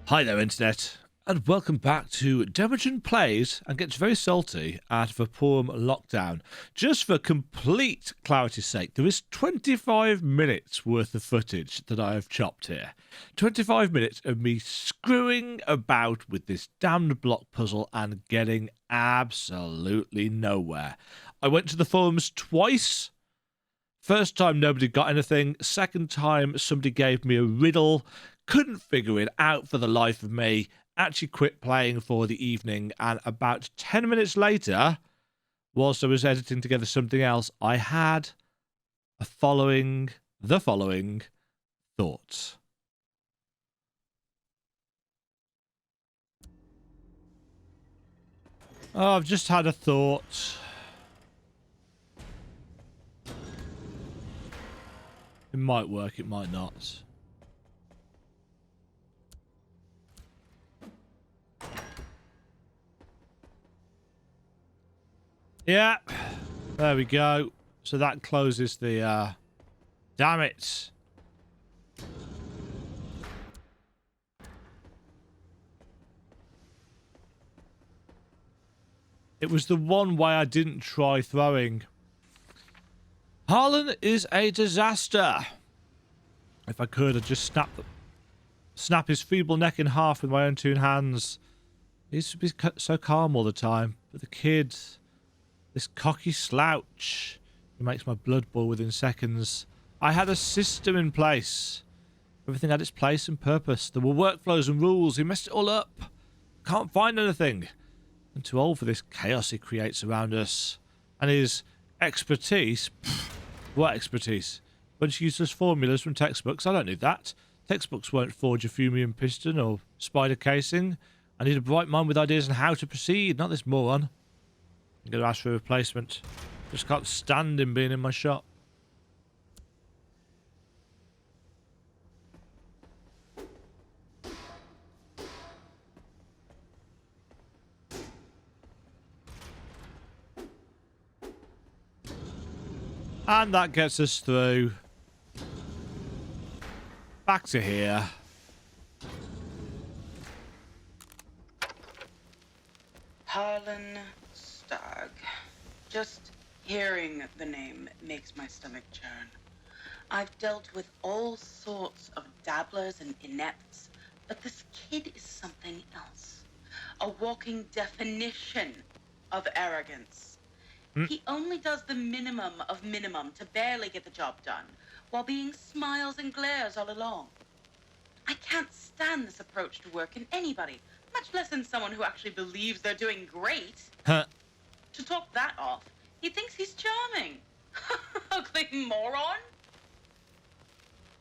Hi there, Internet, and welcome back to Demajen Plays and Gets Very Salty at Vaporum Lockdown. Just for complete clarity's sake, there is 25 minutes worth of footage that I have chopped here. 25 minutes of me screwing about with this damned block puzzle and getting absolutely nowhere. I went to the forums twice. First time nobody got anything. Second time somebody gave me a riddle. Couldn't figure it out for the life of me. Actually quit playing for the evening, and about 10 minutes later, whilst I was editing together something else, I had the following thoughts. Oh, I've just had a thought. It might work, it might not. Yeah, there we go. So that closes the, damn it. It was the one way I didn't try throwing. Harlan is a disaster. If I could, I'd just snap his feeble neck in half with my own two hands. He used to be so calm all the time. But the kid, this cocky slouch, he makes my blood boil within seconds. I had a system in place. Everything had its place and purpose. There were workflows and rules. He messed it all up. Can't find anything. I'm too old for this chaos he creates around us. And his expertise... What expertise? Bunch of useless formulas from textbooks. I don't need that. Textbooks won't forge a fumium piston or spider casing. I need a bright mind with ideas on how to proceed, not this moron. I'm going to ask for a replacement. Just can't stand him being in my shop. And that gets us through. Back to here. Harlan Stagg. Just hearing the name makes my stomach churn. I've dealt with all sorts of dabblers and inepts, but this kid is something else. A walking definition of arrogance. He only does the minimum of minimum to barely get the job done, while being smiles and glares all along. I can't stand this approach to work in anybody, much less in someone who actually believes they're doing great. Huh. To top that off, he thinks he's charming. Ugly moron.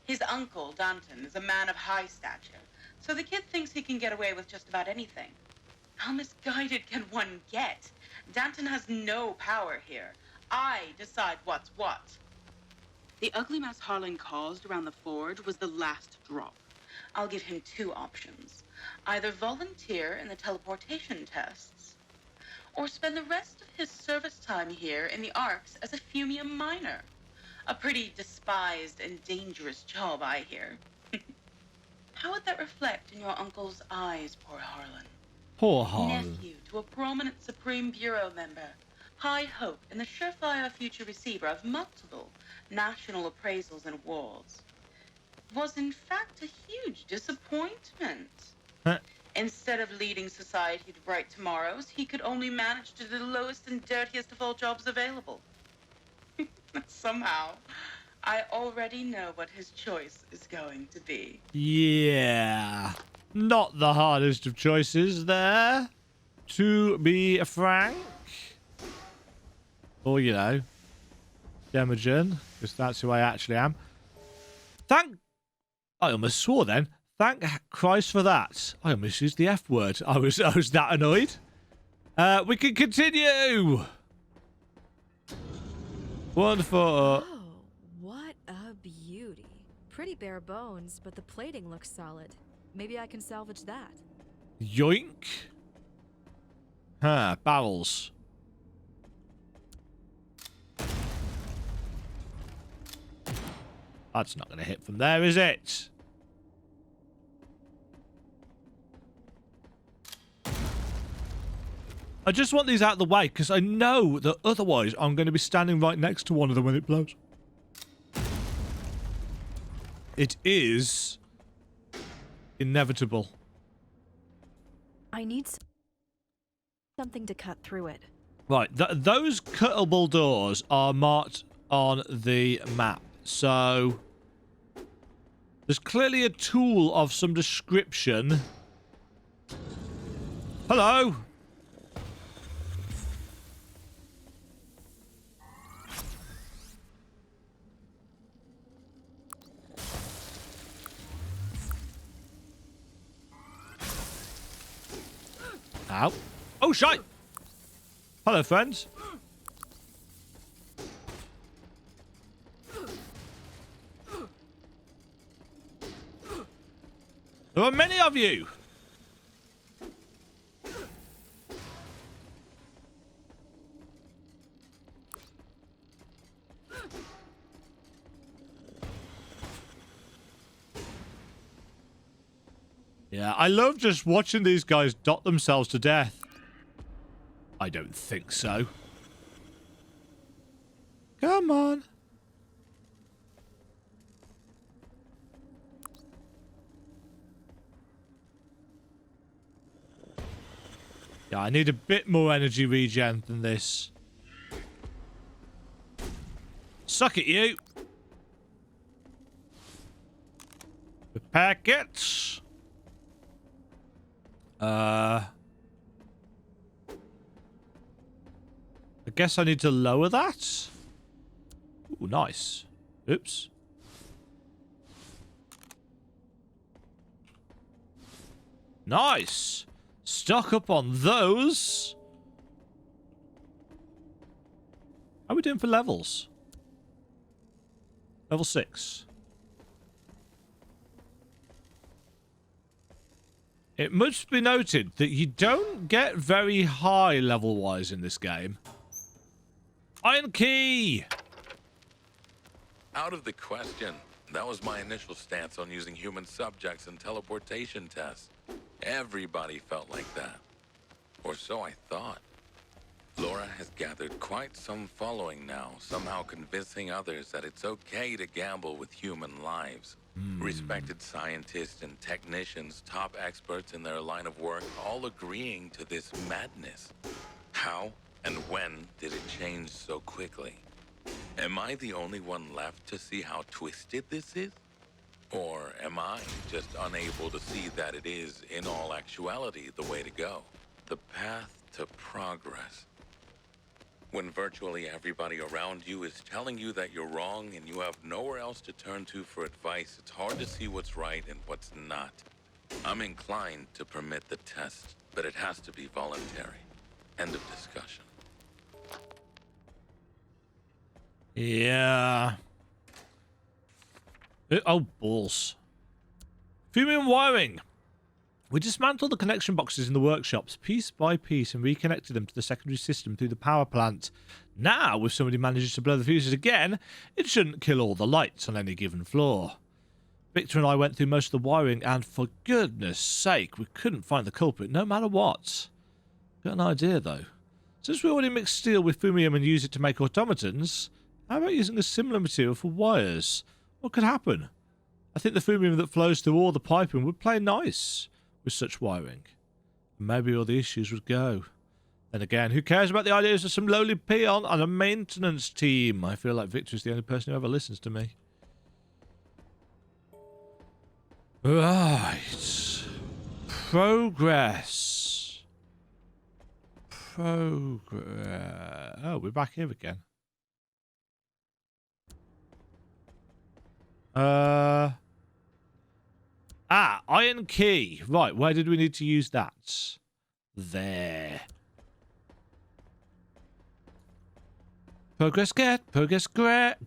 His uncle, Danton, is a man of high stature, so the kid thinks he can get away with just about anything. How misguided can one get? Danton has no power here. I decide what's what. The ugly mess Harlan caused around the forge was the last drop. I'll give him two options. Either volunteer in the teleportation tests, or spend the rest of his service time here in the Arx as a fumium miner. A pretty despised and dangerous job, I hear. How would that reflect in your uncle's eyes, poor Harlan? Poor Harlan. Nephew to a prominent Supreme Bureau member. High hope and the surefire future receiver of multiple national appraisals and awards. Was in fact a huge disappointment. Huh. Instead of leading society to bright tomorrows, he could only manage to do the lowest and dirtiest of all jobs available. Somehow, I already know what his choice is going to be. Yeah. Not the hardest of choices there, to be frank. Or, you know, Demajen, because that's who I actually am. I almost swore then. Thank Christ for that. I almost used the F word. I was that annoyed. We can continue. Wonderful. Oh, what a beauty. Pretty bare bones, but the plating looks solid. Maybe I can salvage that. Yoink. Huh, barrels. That's not going to hit from there, is it? I just want these out of the way because I know that otherwise I'm going to be standing right next to one of them when it blows. It is inevitable. I need something to cut through it. Right, those cuttable doors are marked on the map. So there's clearly a tool of some description. Hello. Ow. Oh, shite. Hello, friends. There are many of you. Yeah, I love just watching these guys dot themselves to death. I don't think so. Come on. Yeah, I need a bit more energy regen than this. Suck it, you. Repair kits. I guess I need to lower that. Ooh, nice. Oops. Nice. Stock up on those. How are we doing for levels? Level 6. It must be noted that you don't get very high level-wise in this game. Iron key! Out of the question. That was my initial stance on using human subjects in teleportation tests. Everybody felt like that. Or so I thought. Laura has gathered quite some following now, somehow convincing others that it's okay to gamble with human lives. Respected scientists and technicians, top experts in their line of work, all agreeing to this madness. How and when did it change so quickly? Am I the only one left to see how twisted this is? Or am I just unable to see that it is, in all actuality, the way to go? The path to progress. When virtually everybody around you is telling you that you're wrong and you have nowhere else to turn to for advice, it's hard to see what's right and what's not. I'm inclined to permit the test, but it has to be voluntary. End of discussion. Yeah. Oh, balls. Fumium wiring. We dismantled the connection boxes in the workshops piece by piece and reconnected them to the secondary system through the power plant. Now, if somebody manages to blow the fuses again, it shouldn't kill all the lights on any given floor. Victor and I went through most of the wiring and, for goodness sake, we couldn't find the culprit no matter what. Got an idea, though. Since we already mixed steel with fumium and use it to make automatons, how about using a similar material for wires? What could happen? I think the fumium that flows through all the piping would play nice with such wiring. Maybe all the issues would go. Then again, who cares about the ideas of some lowly peon on a maintenance team? I feel like Victor's the only person who ever listens to me. Right. Progress. Progress. Oh, we're back here again. Iron key. Right, where did we need to use that? There. Progress get. Progress gret?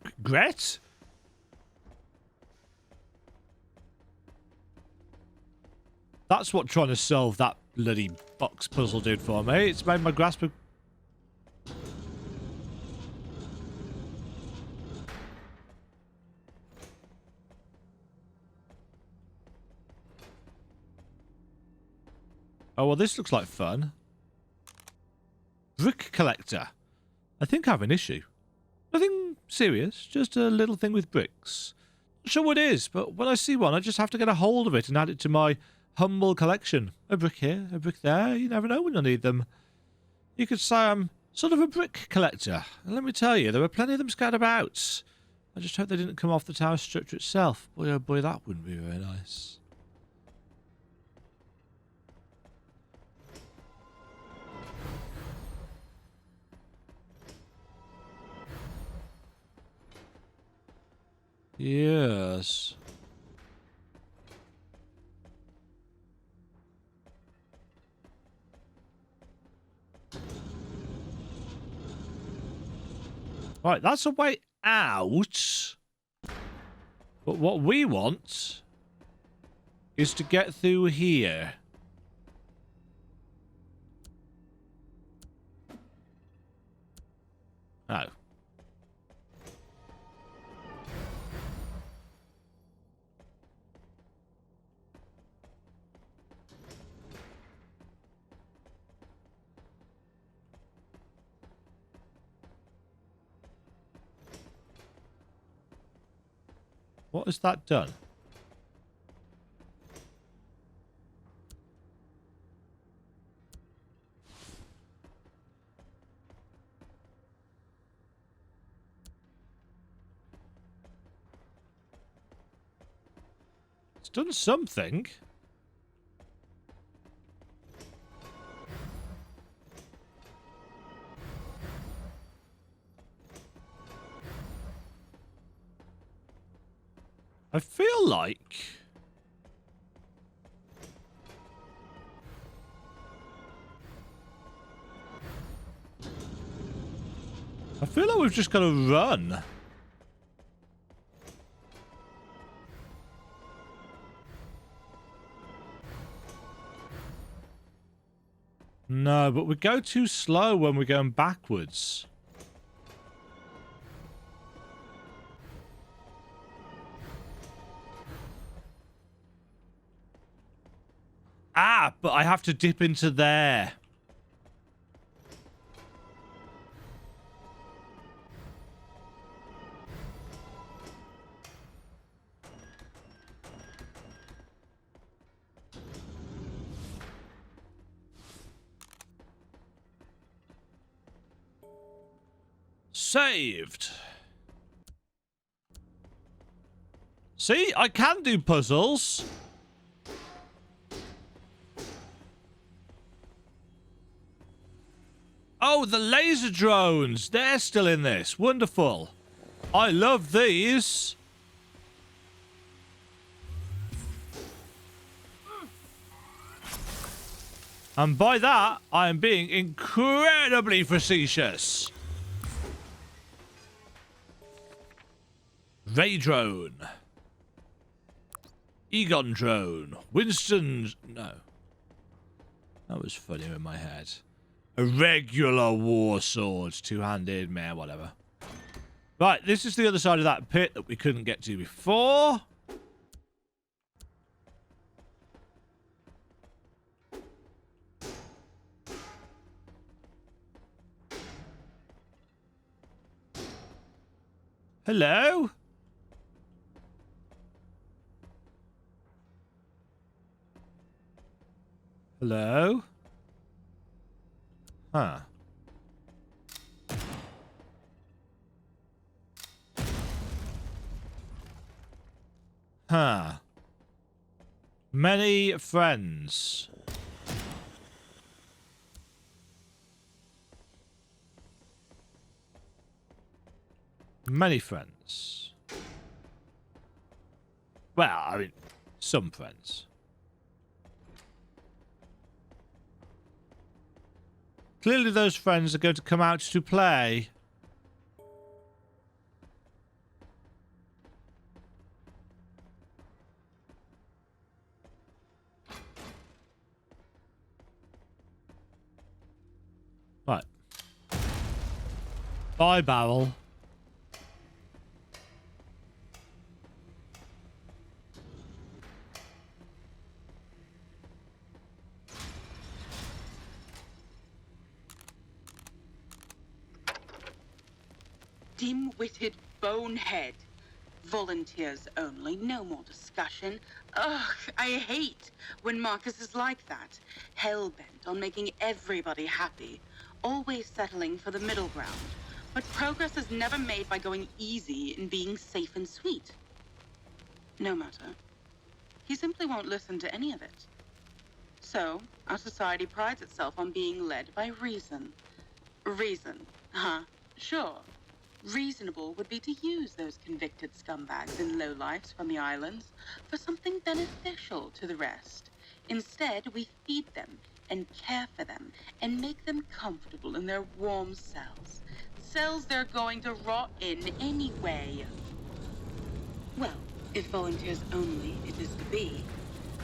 That's what trying to solve that bloody box puzzle did for me. It's made my grasp of... Oh, well, this looks like fun. Brick collector. I think I have an issue. Nothing serious, just a little thing with bricks. Not sure what it is, but when I see one, I just have to get a hold of it and add it to my humble collection. A brick here, a brick there, you never know when you'll need them. You could say I'm sort of a brick collector. And let me tell you, there are plenty of them scattered about. I just hope they didn't come off the tower structure itself. Boy, oh boy, that wouldn't be very nice. Yes. Right, that's a way out. But what we want is to get through here. Oh. What has that done? It's done something. I feel like... we've just got to run. No, but we go too slow when we're going backwards. Ah, but I have to dip into there. Saved. See, I can do puzzles. Oh, the laser drones. They're still in this. Wonderful. I love these. And by that, I am being incredibly facetious. Ray drone. Egon drone. Winston's... No. That was funny in my head. A regular war sword. Two-handed, man, whatever. Right, this is the other side of that pit that we couldn't get to before. Hello? Hello? Huh. Huh. Many friends. Many friends. Well, I mean, some friends. Clearly those friends are going to come out to play. Right. Bye, barrel. dim-witted bonehead. Volunteers only, no more discussion. Ugh, I hate when Marcus is like that. Hell-bent on making everybody happy. Always settling for the middle ground. But progress is never made by going easy and being safe and sweet. No matter. He simply won't listen to any of it. So, our society prides itself on being led by reason. Reason, huh? Sure. Reasonable would be to use those convicted scumbags and lowlifes from the islands for something beneficial to the rest. Instead, we feed them and care for them and make them comfortable in their warm cells. Cells they're going to rot in anyway. Well, if volunteers only it is to be,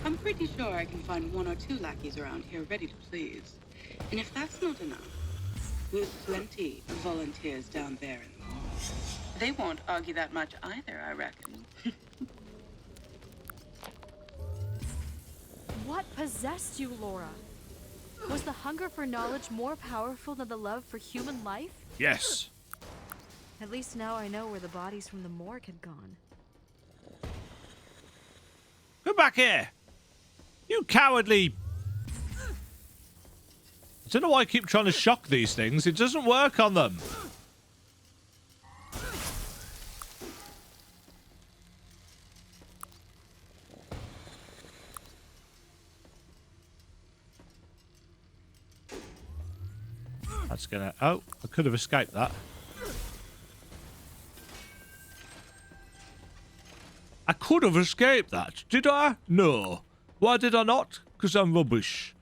I'm pretty sure I can find one or two lackeys around here ready to please. And if that's not enough, with plenty of volunteers down there in the hall, they won't argue that much either, I reckon. What possessed you, Laura? Was the hunger for knowledge more powerful than the love for human life? Yes. At least now I know where the bodies from the morgue had gone. Come back here. You cowardly... I don't know why I keep trying to shock these things. It doesn't work on them. That's gonna... Oh, I could have escaped that. I could have escaped that, did I? No. Why did I not? Because I'm rubbish.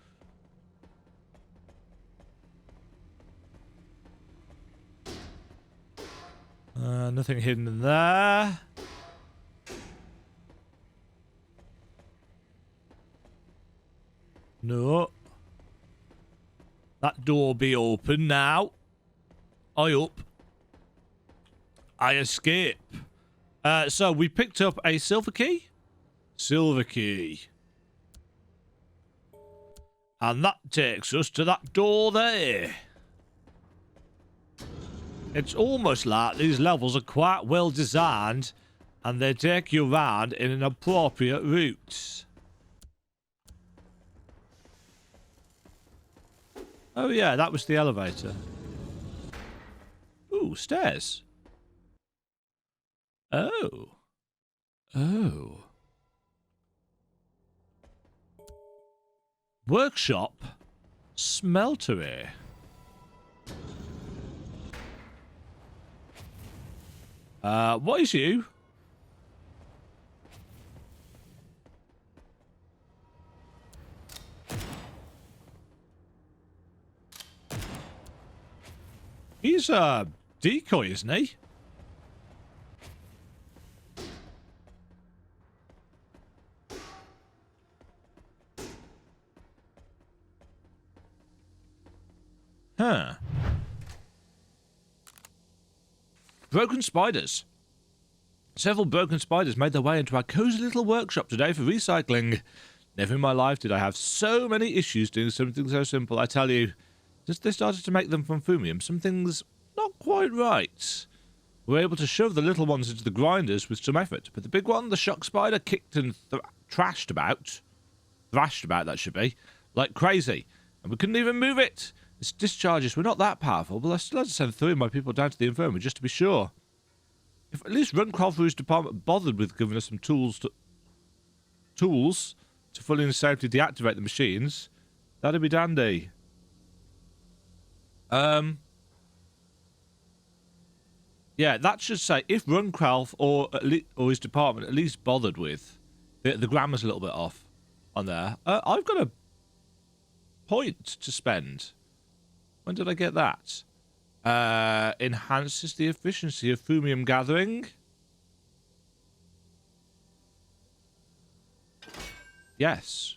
Nothing hidden in there. No. That door be open now. I up. I escape. So we picked up a silver key. Silver key. And that takes us to that door there. It's almost like these levels are quite well designed and they take you around in an appropriate route. Oh yeah, that was the elevator. Ooh, stairs. Oh. Oh. Workshop. Smeltery. What is you? He's a decoy, isn't he? Huh. Broken spiders. Several broken spiders made their way into our cozy little workshop today for recycling. Never in my life did I have so many issues doing something so simple. I tell you, since they started to make them from fumium, something's not quite right. We were able to shove the little ones into the grinders with some effort, but the big one, the shock spider, kicked and thrashed about, that should be, like crazy, and we couldn't even move it. Its discharges were not that powerful, but I still had to send 3 of my people down to the infirmary just to be sure. If at least Runcroft's department bothered with giving us some tools to fully and safely deactivate the machines, that'd be dandy. Yeah, that should say if Runcroft or his department at least bothered with. The grammar's a little bit off on there. I've got a point to spend. When did I get that? Enhances the efficiency of fumium gathering. Yes.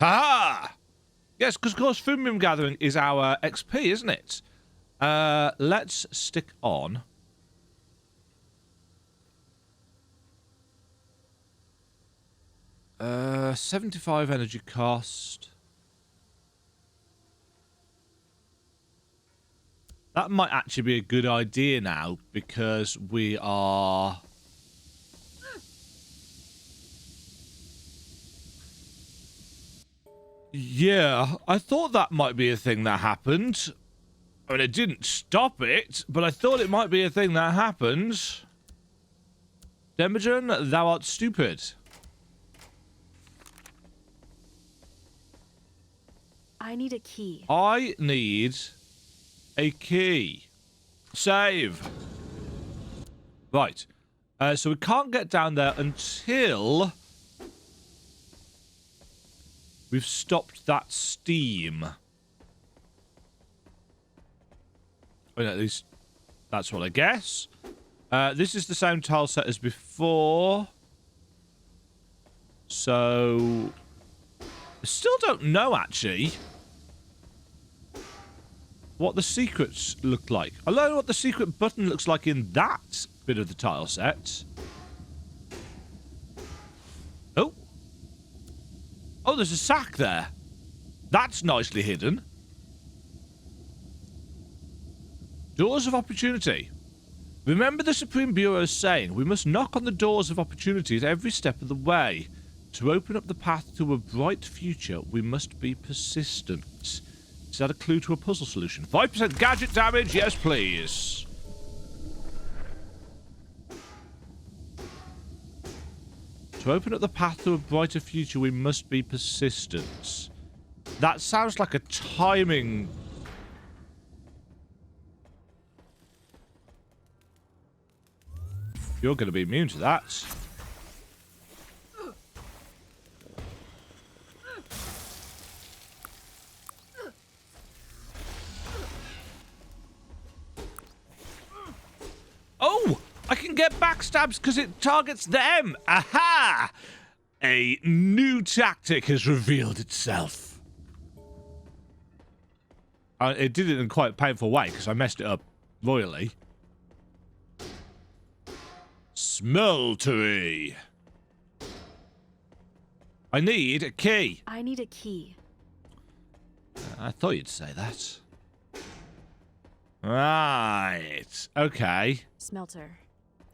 Ha! Yes, because of course fumium gathering is our XP, isn't it? Let's stick on. Uh, 75 energy cost. That might actually be a good idea now, because we are... Yeah, I thought that might be a thing that happened. I mean, it didn't stop it, but I thought it might be a thing that happened. Demajen, thou art stupid. I need a key. I need a key. Save. Right. So we can't get down there until we've stopped that steam. Well, at least that's what I guess. This is the same tile set as before. So I still don't know, actually, what the secrets look like. I know what the secret button looks like in that bit of the tile set. Oh. Oh, there's a sack there. That's nicely hidden. Doors of opportunity. Remember the Supreme Bureau's saying, we must knock on the doors of opportunity at every step of the way. To open up the path to a bright future, we must be persistent. Is that a clue to a puzzle solution? 5% gadget damage? Yes, please. To open up the path to a brighter future, we must be persistent. That sounds like a timing... You're going to be immune to that. Oh! I can get backstabs because it targets them! Aha! A new tactic has revealed itself. It did it in quite a painful way because I messed it up royally. Smeltery. I need a key. I need a key. I thought you'd say that. Right. Okay. Smelter.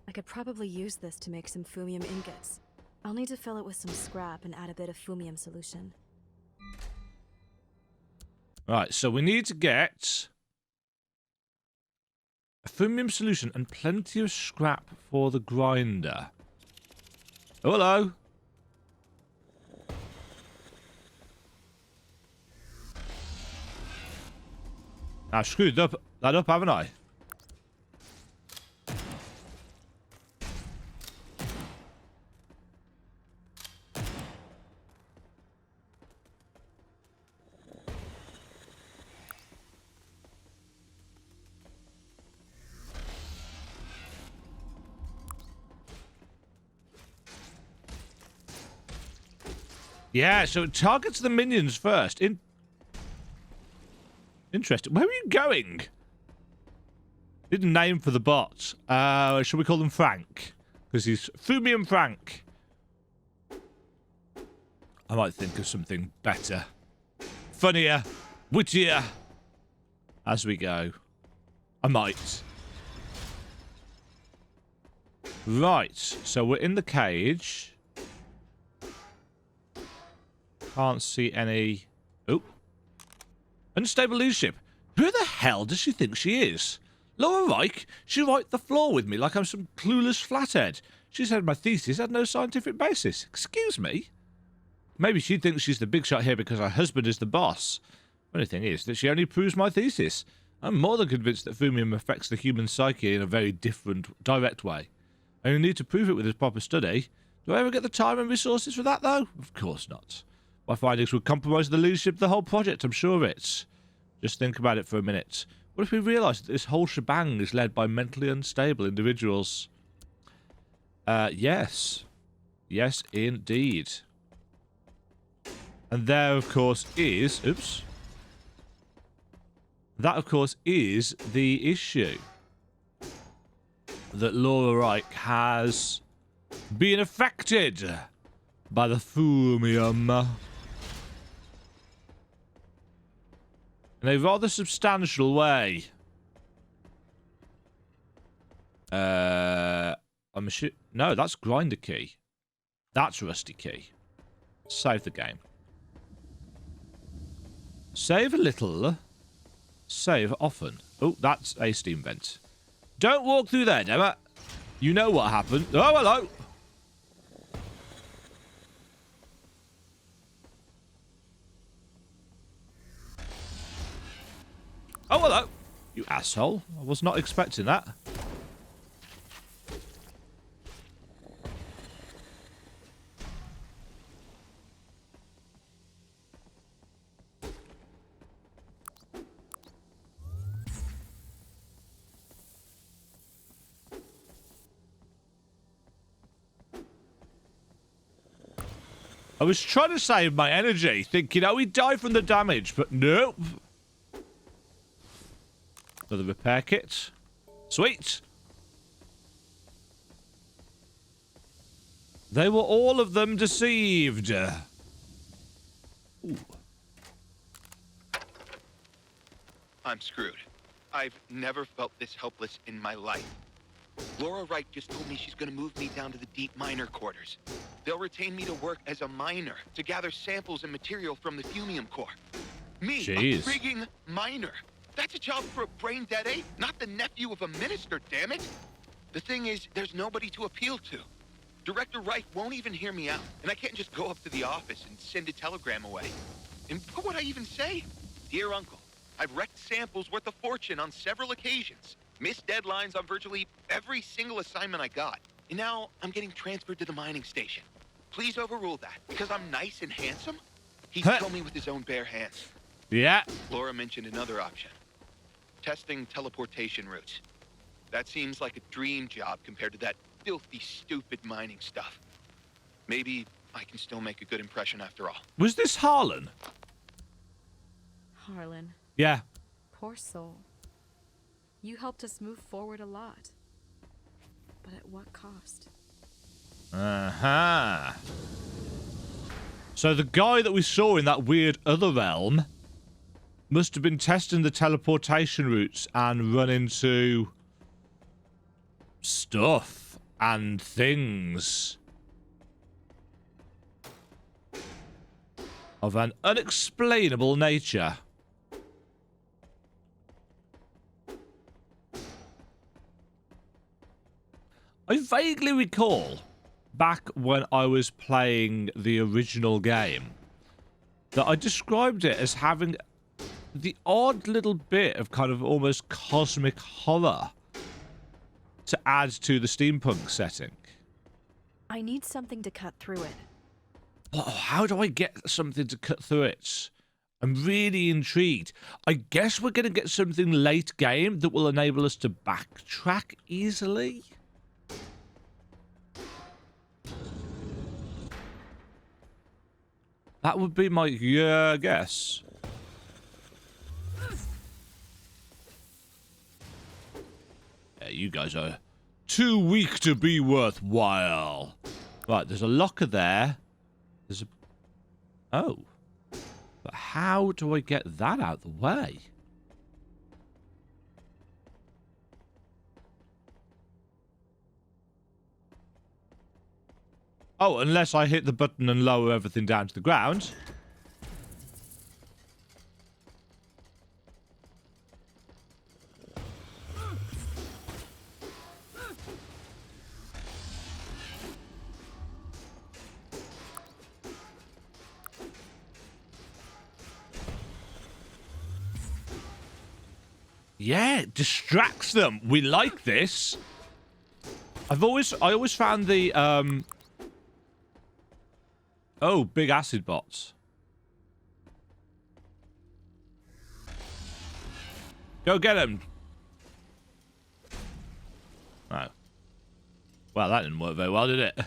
I could probably use this to make some fumium ingots. I'll need to fill it with some scrap and add a bit of fumium solution. Right, so we need to get a fumium solution and plenty of scrap for the grinder. Oh, hello. I've screwed that up, haven't I? Yeah, so it targets the minions first. Interesting. Where are you going? Didn't name for the bot. Shall we call him Frank? Because he's Fumium Frank. I might think of something better. Funnier. Wittier. As we go. I might. Right. So we're in the cage. Can't see any... Oh. Unstable leadership. Who the hell does she think she is? Laura Reich? She wiped the floor with me like I'm some clueless flathead. She said my thesis had no scientific basis. Excuse me? Maybe she thinks she's the big shot here because her husband is the boss. Funny thing is that she only proves my thesis. I'm more than convinced that fumium affects the human psyche in a very different, direct way. I only need to prove it with a proper study. Do I ever get the time and resources for that, though? Of course not. My findings would compromise the leadership of the whole project, I'm sure of it. Just think about it for a minute. What if we realise that this whole shebang is led by mentally unstable individuals? Yes. Yes, indeed. And there, of course, is... Oops. That, of course, is the issue. That Laura Reich has been affected by the fumium. In a rather substantial way. I'm no, that's grinder key. That's rusty key. Save the game. Save a little. Save often. Oh, that's a steam vent. Don't walk through there, Dema. You know what happened. Oh, hello. Oh, hello. You asshole. I was not expecting that. I was trying to save my energy, thinking, oh, he'd die from the damage, but nope. Another repair kit. Sweet. They were all of them deceived. Ooh. I'm screwed. I've never felt this helpless in my life. Laura Wright just told me she's gonna move me down to the deep miner quarters. They'll retain me to work as a miner, to gather samples and material from the fumium core. Me, Jeez. a frigging miner. That's a job for a brain-dead ape, not the nephew of a minister, damn it. The thing is, there's nobody to appeal to. Director Wright won't even hear me out, and I can't just go up to the office and send a telegram away. And what would I even say? Dear Uncle, I've wrecked samples worth a fortune on several occasions. Missed deadlines on virtually every single assignment I got. And now I'm getting transferred to the mining station. Please overrule that, because I'm nice and handsome? He's told me with his own bare hands. Yeah. Laura mentioned another option. Testing teleportation routes. That seems like a dream job compared to that filthy, stupid mining stuff. Maybe I can still make a good impression after all. Was this Harlan? Harlan, Yeah. poor soul. You helped us move forward a lot. But at what cost? Uh-huh. So the guy that we saw in that weird other realm must have been testing the teleportation routes and run into stuff and things of an unexplainable nature. I vaguely recall back when I was playing the original game that I described it as having the odd little bit of kind of almost cosmic horror to add to the steampunk setting. I need something to cut through it. Oh, how do I get something to cut through it? I'm really intrigued. I guess we're going to get something late game that will enable us to backtrack easily. That would be my guess. Yeah, you guys are too weak to be worthwhile. Right, there's a locker there. There's a... Oh. But how do I get that out of the way? Oh, unless I hit the button and lower everything down to the ground. Yeah, it distracts them. We like this. I always found the oh, big acid bots. Go get him. Oh. Well, that didn't work very well, did it?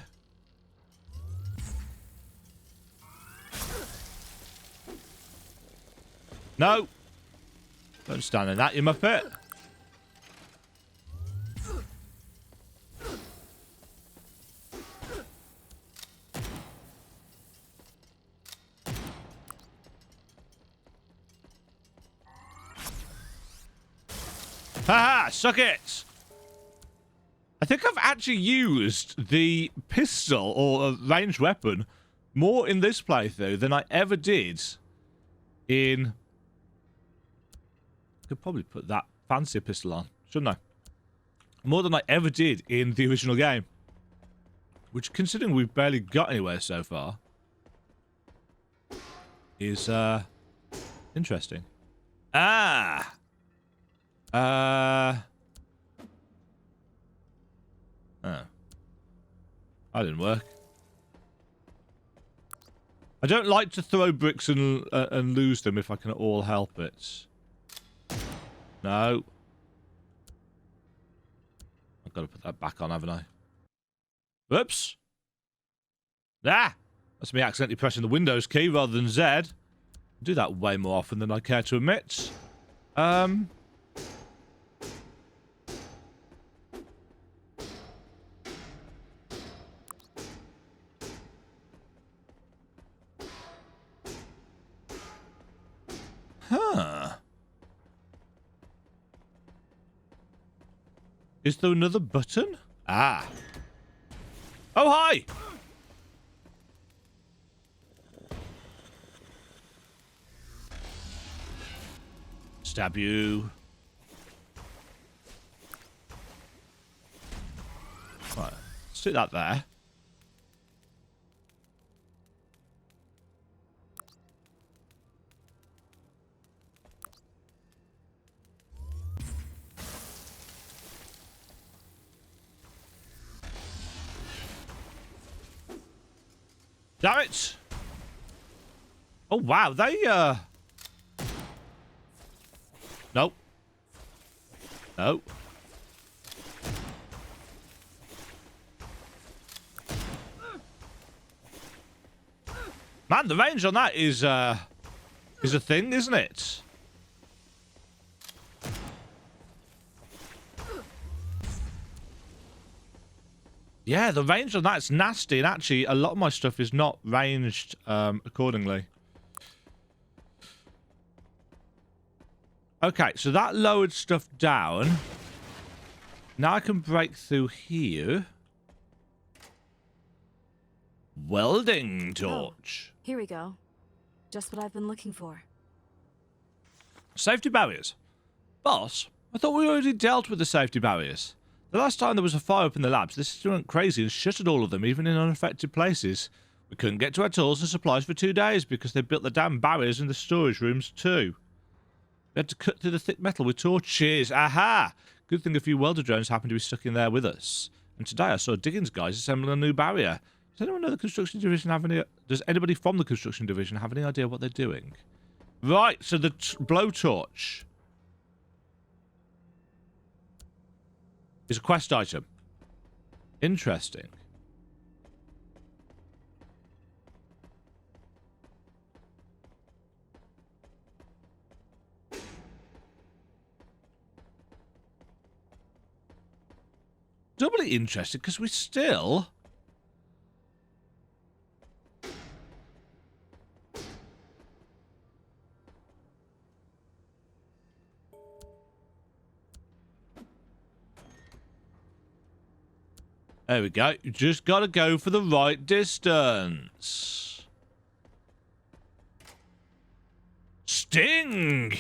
No. Don't stand in that, you muppet. Haha, suck it! I think I've actually used the pistol or a ranged weapon more in this playthrough than I ever did in... I could probably put that fancier pistol on, shouldn't I? More than I ever did in the original game. Which, considering we've barely got anywhere so far, is interesting. Ah! Oh. That didn't work. I don't like to throw bricks and lose them if I can at all help it. No. I've got to put that back on, haven't I? Whoops. Ah! That's me accidentally pressing the Windows key rather than Z. I do that way more often than I care to admit. Huh. Is there another button? Ah. Oh, hi! Stab you. Right. Stick that there. Damn it! Oh wow, they Nope. No. Man, the range on that is a thing, isn't it? Yeah, the range on that's nasty, and actually a lot of my stuff is not ranged accordingly. Okay, so that lowered stuff down. Now I can break through here. Welding torch. Oh, here we go. Just what I've been looking for. Safety barriers. Boss, I thought we already dealt with the safety barriers. The last time there was a fire up in the labs, this student went crazy and shuttered all of them, even in unaffected places. We couldn't get to our tools and supplies for 2 days because they built the damn barriers in the storage rooms too. We had to cut through the thick metal with torches. Aha! Good thing a few welder drones happened to be stuck in there with us. And today I saw Diggins guys assembling a new barrier. Does anyone know the construction division have any... Does anybody from the construction division have any idea what they're doing? Right, so the blowtorch is a quest item. Interesting. Doubly interesting because we still... There we go. You just got to go for the right distance. Sting!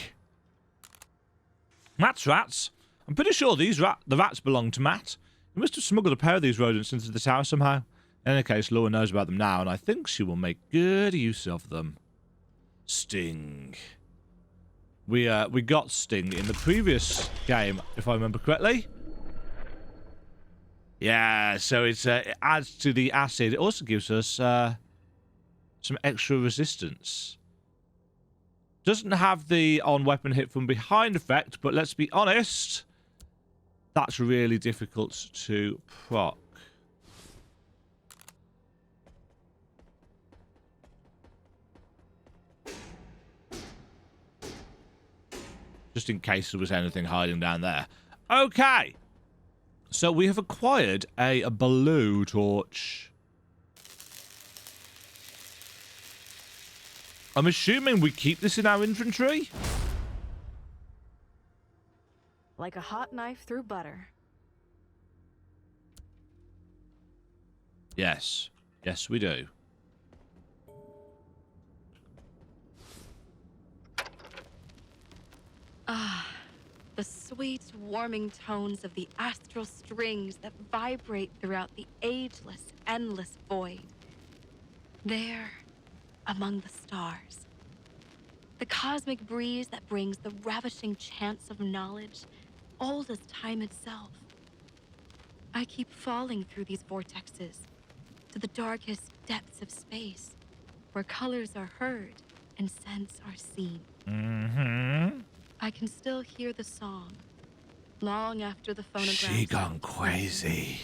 Matt's rats. I'm pretty sure the rats belong to Matt. He must have smuggled a pair of these rodents into the tower somehow. In any case, Laura knows about them now, and I think she will make good use of them. Sting. We got Sting in the previous game, if I remember correctly. Yeah, so it adds to the acid. It also gives us some extra resistance. Doesn't have the on-weapon hit from behind effect, but let's be honest, that's really difficult to proc. Just in case there was anything hiding down there. Okay. So we have acquired a blue torch. I'm assuming we keep this in our inventory? Like a hot knife through butter. Yes. Yes, we do. Ah, the sweet, warming tones of the astral strings that vibrate throughout the ageless, endless void. There, among the stars. The cosmic breeze that brings the ravishing chants of knowledge, old as time itself. I keep falling through these vortexes, to the darkest depths of space, where colors are heard and scents are seen. Mm-hmm. I can still hear the song, long after the phonograph She gone stops crazy.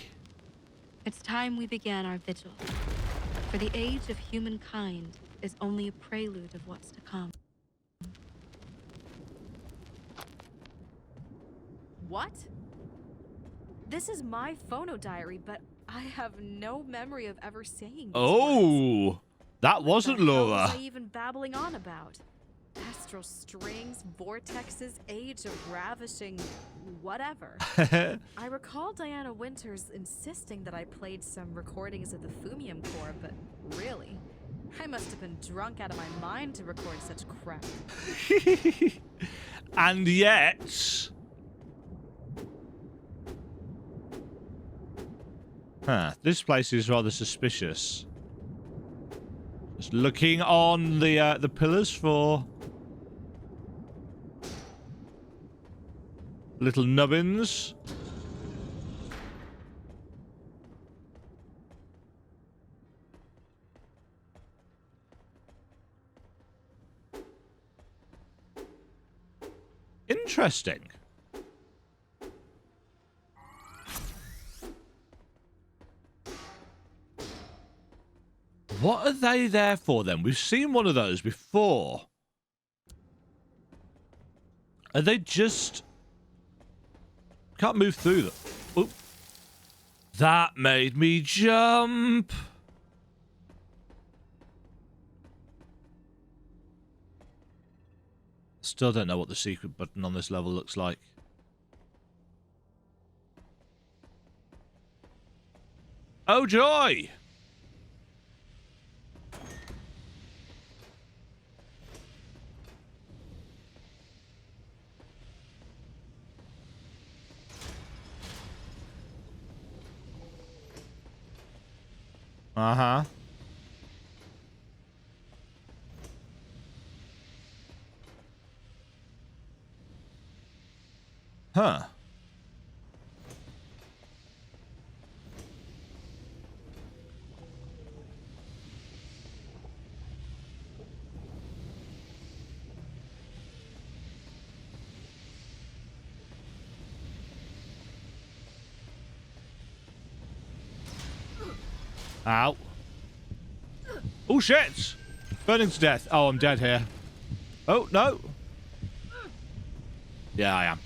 It's time we began our vigil, for the age of humankind is only a prelude of what's to come. What? This is my phonodiary, but I have no memory of ever saying these words. Oh, that wasn't What the hell Laura. was I even babbling on about? Astral strings, vortexes, age of ravishing, whatever. I recall Diana Winters insisting that I played some recordings of the Fumium Core, but really, I must have been drunk out of my mind to record such crap. And yet... Huh, this place is rather suspicious. Just looking on the pillars for little nubbins. Interesting. What are they there for then? We've seen one of those before. Are they just... Can't move through them. Oop. That made me jump. Still don't know what the secret button on this level looks like. Oh joy! Uh-huh. Huh. Ow. Oh, shit! Burning to death. Oh, I'm dead here. Oh, no. Yeah, I am.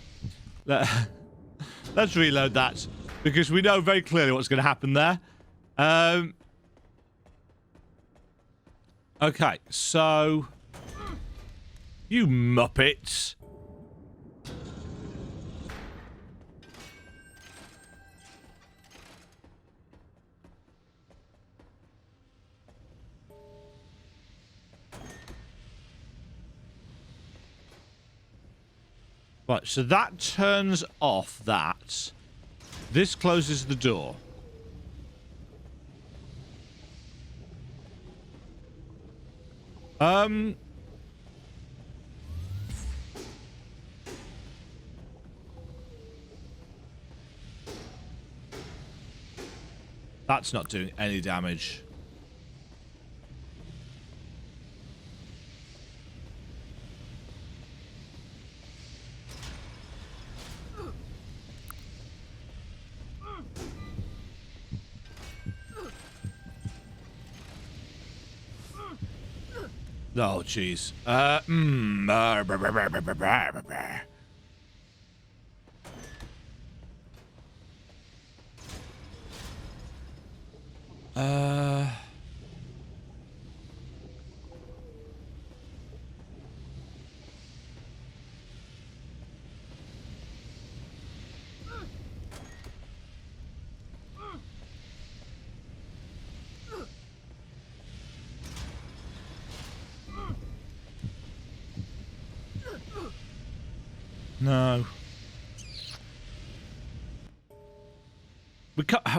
Let's reload that, because we know very clearly what's going to happen there. Okay, so... You muppets. Right, so that turns off that. This closes the door. That's not doing any damage. Oh, jeez. No.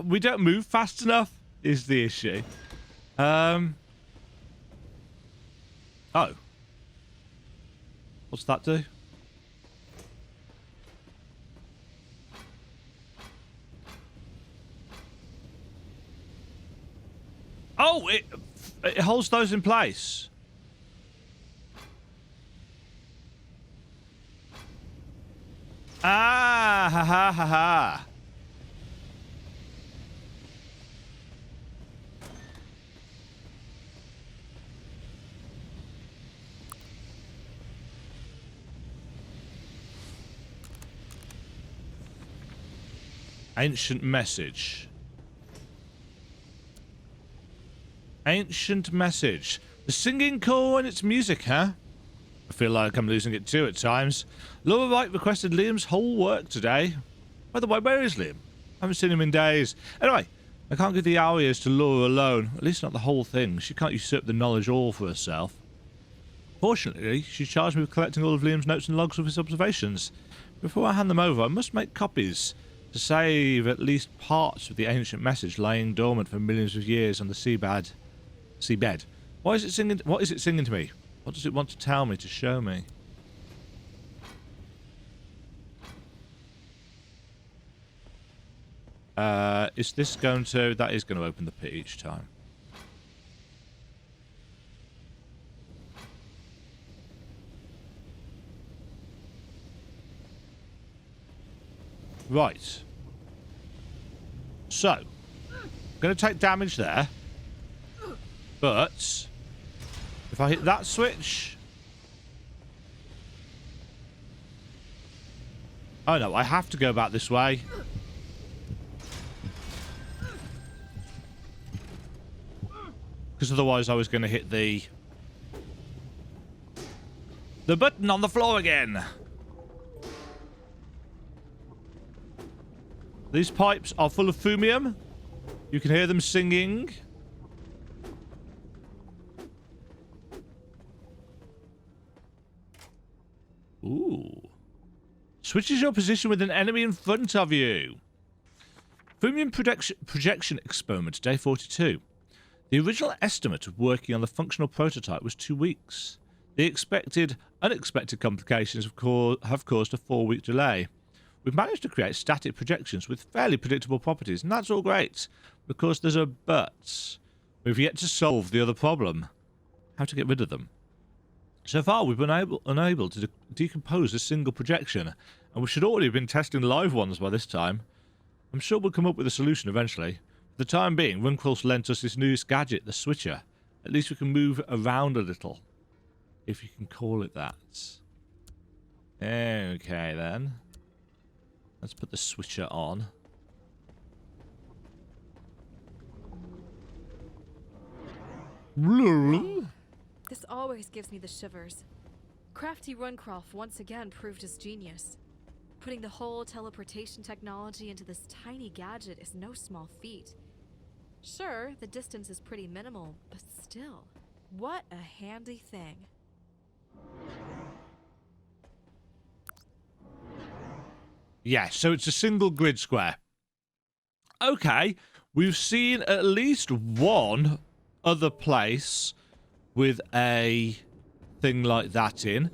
We don't move fast enough is the issue. Oh. What's that do? Oh, it holds those in place. Ah, ha ha ha ha. Ancient message. Ancient message. The singing core and its music, huh? I feel like I'm losing it too at times. Laura Wright requested Liam's whole work today. By the way, where is Liam? I haven't seen him in days. Anyway, I can't give the Arias to Laura alone. At least not the whole thing. She can't usurp the knowledge all for herself. Fortunately, she charged me with collecting all of Liam's notes and logs of his observations. Before I hand them over, I must make copies to save at least parts of the ancient message lying dormant for millions of years on the seabed. Why is it singing? What is it singing to me? What does it want to tell me, to show me? Is this going to... That is going to open the pit each time. Right. So, I'm going to take damage there. But if I hit that switch... Oh no, I have to go back this way. Because otherwise I was going to hit the button on the floor again. These pipes are full of fumium. You can hear them singing. Ooh. Switches your position with an enemy in front of you. Fumium projection experiment, day 42. The original estimate of working on the functional prototype was 2 weeks. The unexpected complications have caused a 4-week delay. We've managed to create static projections with fairly predictable properties, and that's all great. Of course, there's a but. We've yet to solve the other problem. How to get rid of them. So far, we've been unable to decompose a single projection, and we should already have been testing live ones by this time. I'm sure we'll come up with a solution eventually. For the time being, Runquil's lent us this newest gadget, the switcher. At least we can move around a little, if you can call it that. Okay, then. Let's put the switcher on. This always gives me the shivers. Crafty Runcroft once again proved his genius. Putting the whole teleportation technology into this tiny gadget is no small feat. Sure, the distance is pretty minimal, but still, what a handy thing. Yeah, so it's a single grid square. Okay, we've seen at least one other place with a thing like that in.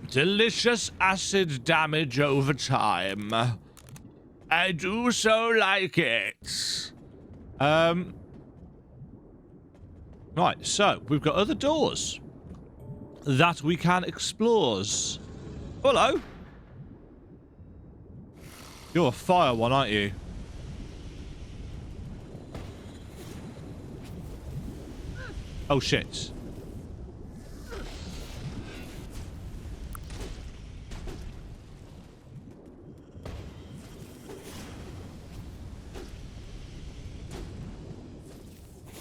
Delicious acid damage over time. I do so like it. Right, so we've got other doors that we can explore. Hello. You're a fire one, aren't you? Oh shit.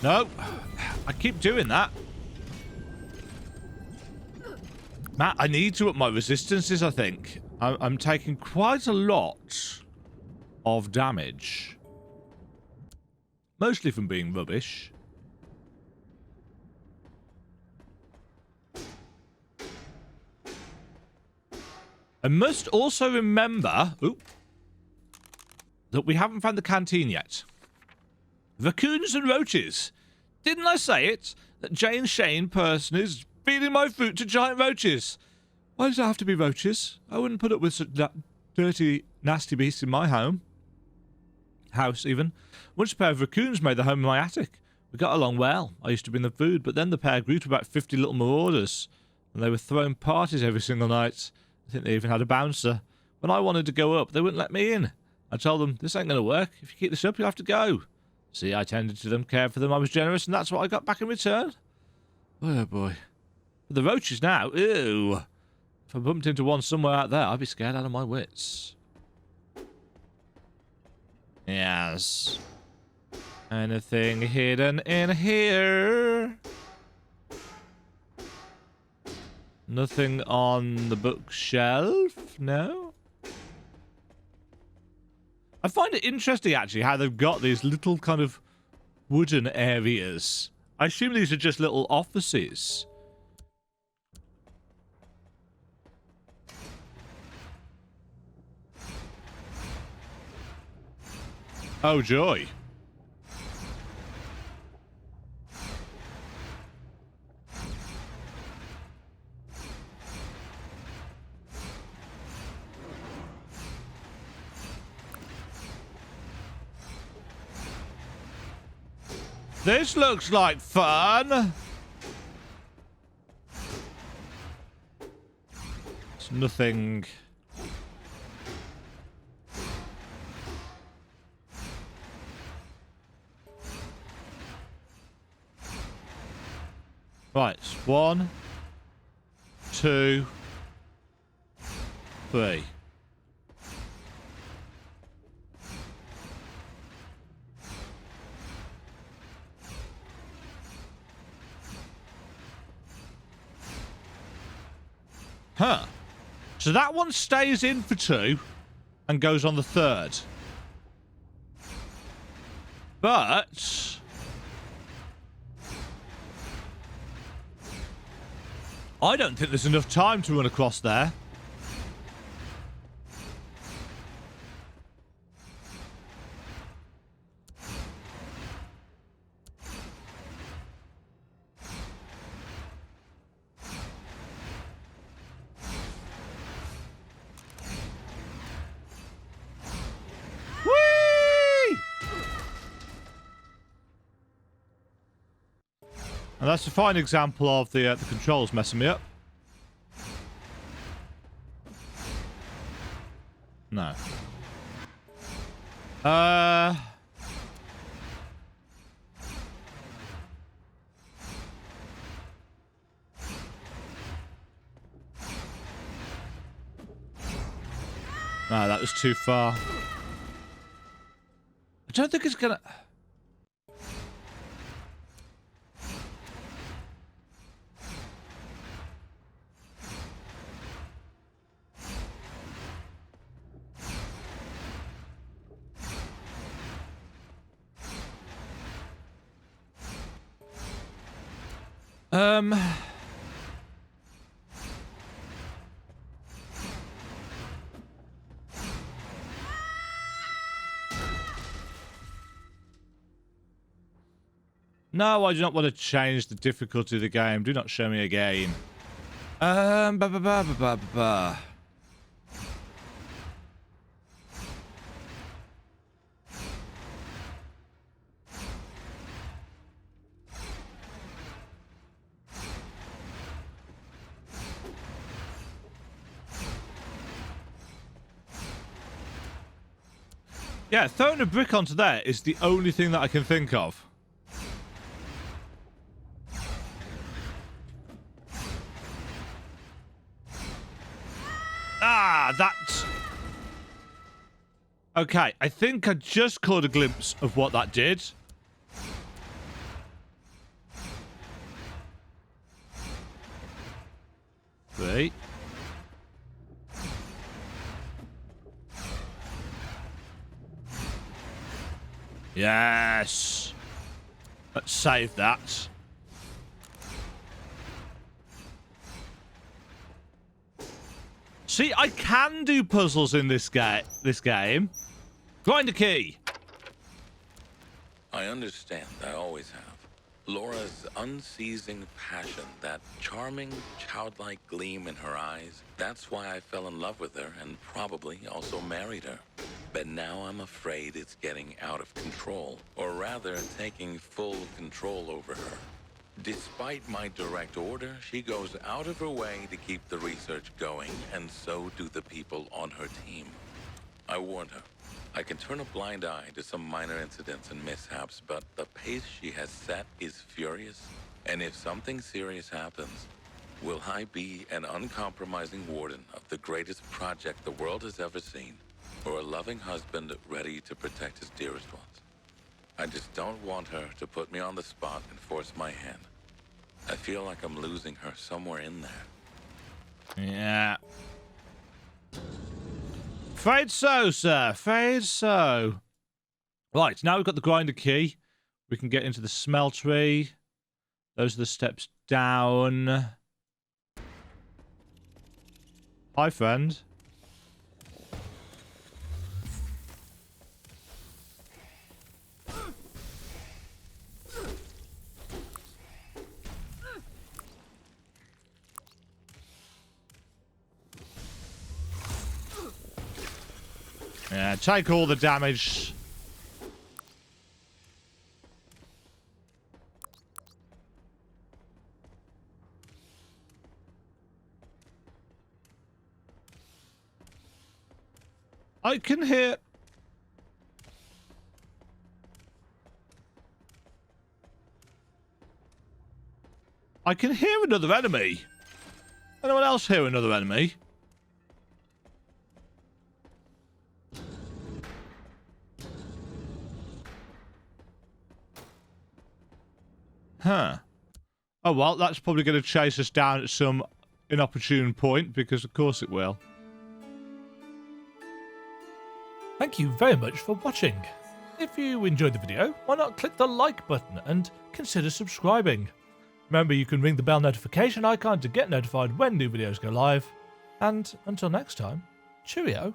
No, I keep doing that. Matt, I need to up my resistances, I think. I'm taking quite a lot of damage. Mostly from being rubbish. I must also remember that we haven't found the canteen yet. Raccoons and roaches. Didn't I say it? That Jane Shane person is feeding my fruit to giant roaches. Why does it have to be roaches? I wouldn't put up with such dirty, nasty beasts in my home. House, even. Once a pair of raccoons made their home in my attic. We got along well. I used to bring them food, but then the pair grew to about 50 little marauders, and they were throwing parties every single night. I think they even had a bouncer. When I wanted to go up, they wouldn't let me in. I told them, this ain't going to work. If you keep this up, you'll have to go. See, I tended to them, cared for them, I was generous, and that's what I got back in return. Oh, boy. But the roaches now, ew. If I bumped into one somewhere out there, I'd be scared out of my wits. Yes. Anything hidden in here? Nothing on the bookshelf? No? I find it interesting, actually, how they've got these little kind of wooden areas. I assume these are just little offices. Oh, joy. This looks like fun. It's nothing. Right, 1, 2, 3. Huh. So that one stays in for 2 and goes on the 3rd. But I don't think there's enough time to run across there. And that's a fine example of the controls messing me up. No. No, that was too far. I don't think it's gonna... No, I do not want to change the difficulty of the game. Do not show me again. Yeah, throwing a brick onto there is the only thing that I can think of. Ah, that's... Okay, I think I just caught a glimpse of what that did. 3. Yes. Let's save that. See, I can do puzzles in this game. Grind a key. I understand. I always have. Laura's unceasing passion, that charming, childlike gleam in her eyes, that's why I fell in love with her and probably also married her. But now I'm afraid it's getting out of control, or rather taking full control over her. Despite my direct order, she goes out of her way to keep the research going, and so do the people on her team. I warned her. I can turn a blind eye to some minor incidents and mishaps, but the pace she has set is furious. And if something serious happens, will I be an uncompromising warden of the greatest project the world has ever seen, or a loving husband ready to protect his dearest ones? I just don't want her to put me on the spot and force my hand. I feel like I'm losing her somewhere in there. Yeah. Afraid so, sir. Afraid so. Right, now we've got the grinder key. We can get into the smeltery. Those are the steps down. Hi, friend. Yeah, take all the damage. I can hear... I can hear another enemy. Anyone else hear another enemy? Huh. Oh, well, that's probably going to chase us down at some inopportune point, because of course it will. Thank you very much for watching. If you enjoyed the video, why not click the like button and consider subscribing. Remember, you can ring the bell notification icon to get notified when new videos go live. And until next time, cheerio.